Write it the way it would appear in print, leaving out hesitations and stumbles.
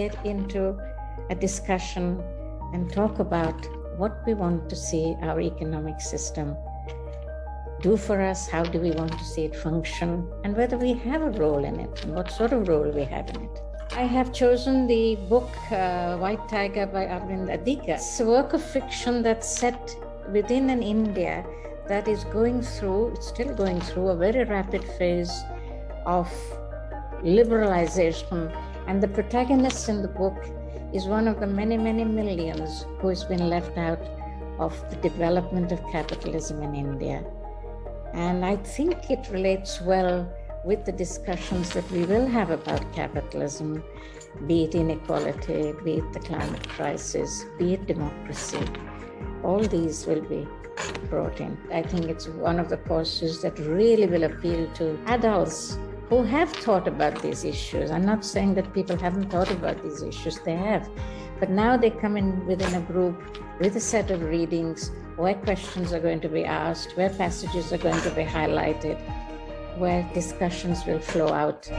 get into a discussion and talk about what we want to see our economic system do for us, how do we want to see it function, and whether we have a role in it, and what sort of role we have in it. I have chosen the book White Tiger by Arvind Adiga. It's a work of fiction that's set within an India that is still going through a very rapid phase of liberalization. And the protagonist in the book is one of the many, many millions who has been left out of the development of capitalism in India. And I think it relates well with the discussions that we will have about capitalism, be it inequality, be it the climate crisis, be it democracy. All these will be brought in. I think it's one of the courses that really will appeal to adults who have thought about these issues. I'm not saying that people haven't thought about these issues, they have. But now they come in within a group with a set of readings where questions are going to be asked, where passages are going to be highlighted, where discussions will flow out.